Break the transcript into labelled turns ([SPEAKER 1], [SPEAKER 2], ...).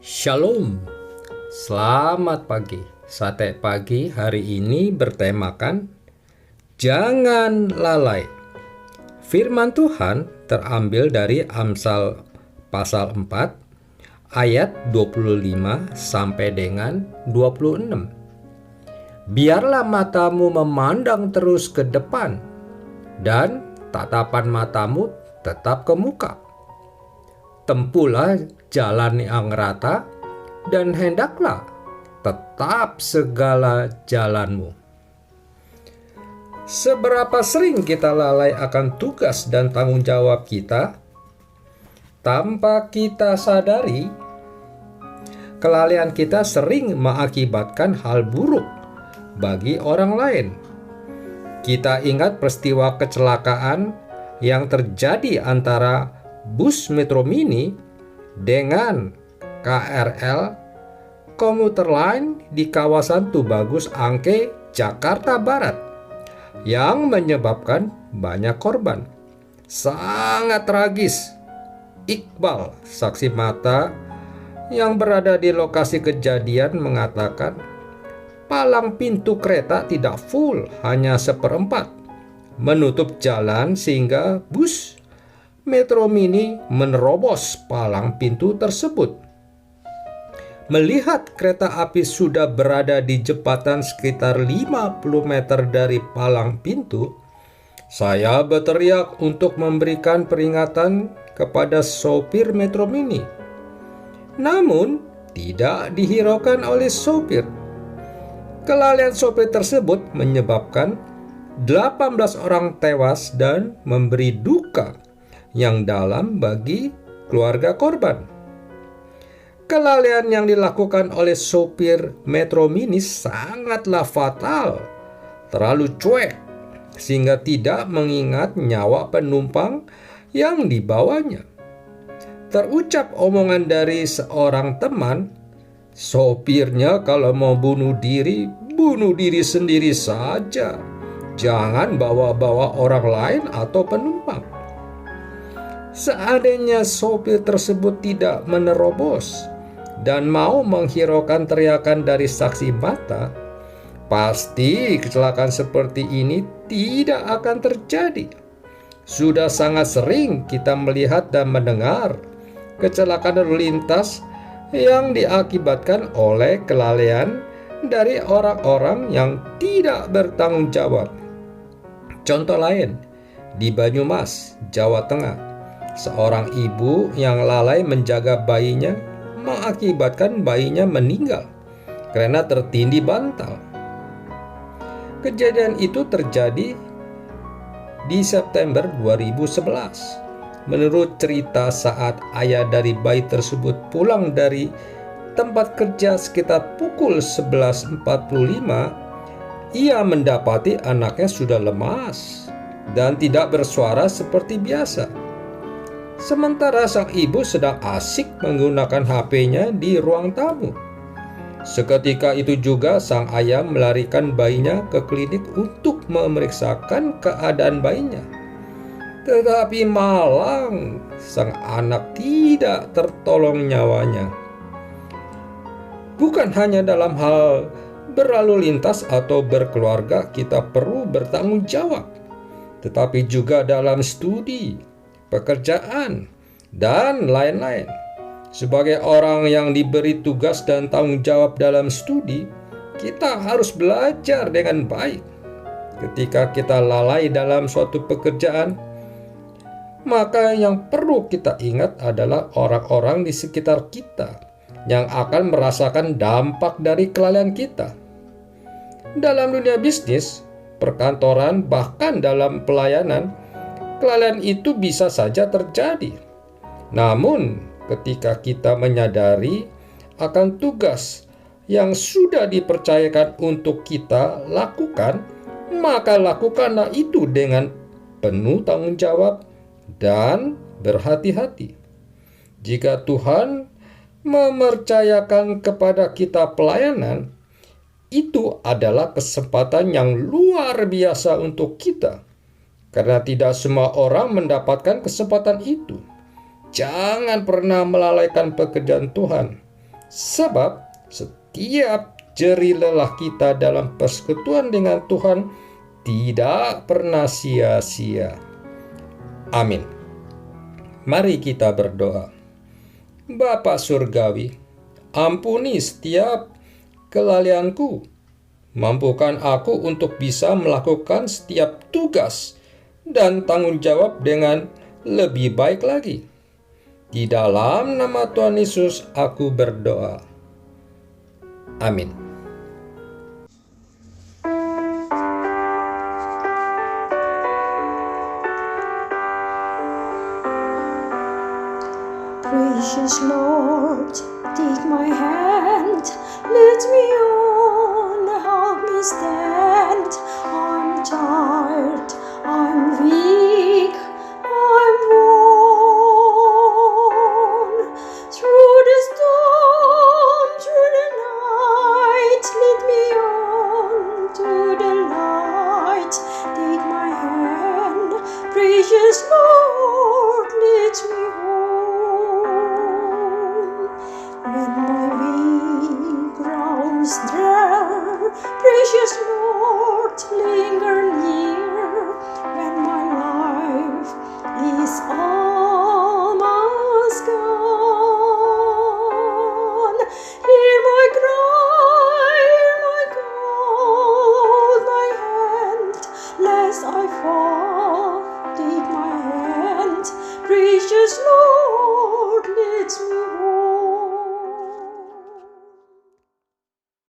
[SPEAKER 1] Shalom, selamat pagi. Sate pagi hari ini bertemakan jangan lalai. Firman Tuhan terambil dari Amsal pasal 4 ayat 25 sampai dengan 26. Biarlah matamu memandang terus ke depan dan tatapan matamu tetap ke muka. Tempuhlah jalan yang rata dan hendaklah tetap segala jalanmu. Seberapa sering kita lalai akan tugas dan tanggung jawab kita tanpa kita sadari, kelalaian kita sering mengakibatkan hal buruk bagi orang lain. Kita ingat peristiwa kecelakaan yang terjadi antara bus Metro Mini dengan KRL komuter lain di kawasan Tubagus Angke, Jakarta Barat yang menyebabkan banyak korban. Sangat tragis. Iqbal, saksi mata yang berada di lokasi kejadian, mengatakan palang pintu kereta tidak full, hanya seperempat, menutup jalan sehingga bus Metro Mini menerobos palang pintu tersebut. Melihat kereta api sudah berada di jembatan sekitar 50 meter dari palang pintu, saya berteriak untuk memberikan peringatan kepada sopir Metro Mini. Namun, tidak dihiraukan oleh sopir. Kelalaian sopir tersebut menyebabkan 18 orang tewas dan memberi duka yang dalam bagi keluarga korban. Kelalaian yang dilakukan oleh sopir Metro Mini sangatlah fatal, terlalu cuek sehingga tidak mengingat nyawa penumpang yang dibawanya. Terucap omongan dari seorang teman, sopirnya kalau mau bunuh diri sendiri saja, jangan bawa-bawa orang lain atau penumpang. Seandainya sopir tersebut tidak menerobos dan mau menghiraukan teriakan dari saksi mata, pasti kecelakaan seperti ini tidak akan terjadi. Sudah sangat sering kita melihat dan mendengar kecelakaan lalu lintas yang diakibatkan oleh kelalaian dari orang-orang yang tidak bertanggung jawab. Contoh lain, di Banyumas, Jawa Tengah, seorang ibu yang lalai menjaga bayinya mengakibatkan bayinya meninggal karena tertindih bantal. Kejadian itu terjadi di September 2011. Menurut cerita, saat ayah dari bayi tersebut pulang dari tempat kerja sekitar pukul 11.45, ia mendapati anaknya sudah lemas dan tidak bersuara seperti biasa. Sementara sang ibu sedang asik menggunakan HP-nya di ruang tamu. Seketika itu juga sang ayah melarikan bayinya ke klinik untuk memeriksakan keadaan bayinya. Tetapi malang, sang anak tidak tertolong nyawanya. Bukan hanya dalam hal berlalu lintas atau berkeluarga kita perlu bertanggung jawab, tetapi juga dalam studi, pekerjaan, dan lain-lain. Sebagai orang yang diberi tugas dan tanggung jawab dalam studi, kita harus belajar dengan baik. Ketika kita lalai dalam suatu pekerjaan, maka yang perlu kita ingat adalah orang-orang di sekitar kita yang akan merasakan dampak dari kelalaian kita. Dalam dunia bisnis, perkantoran, bahkan dalam pelayanan, kelalaian itu bisa saja terjadi. Namun, ketika kita menyadari akan tugas yang sudah dipercayakan untuk kita lakukan, maka lakukanlah itu dengan penuh tanggung jawab dan berhati-hati. Jika Tuhan mempercayakan kepada kita pelayanan, itu adalah kesempatan yang luar biasa untuk kita. Karena tidak semua orang mendapatkan kesempatan itu. Jangan pernah melalaikan pekerjaan Tuhan. Sebab setiap jerih lelah kita dalam persekutuan dengan Tuhan tidak pernah sia-sia. Amin. Mari kita berdoa. Bapa Surgawi, ampuni setiap kelalaianku. Mampukan aku untuk bisa melakukan setiap tugas dan tanggung jawab dengan lebih baik lagi. Di dalam nama Tuhan Yesus aku berdoa. Amin.
[SPEAKER 2] Precious Lord, take my hand, lead me on, help me stand. I'm tired, I'm weak, I'm worn. Through the storm, through the night, lead me on to the light. Take my hand, precious Lord, lead me home. When my wing grows drear, precious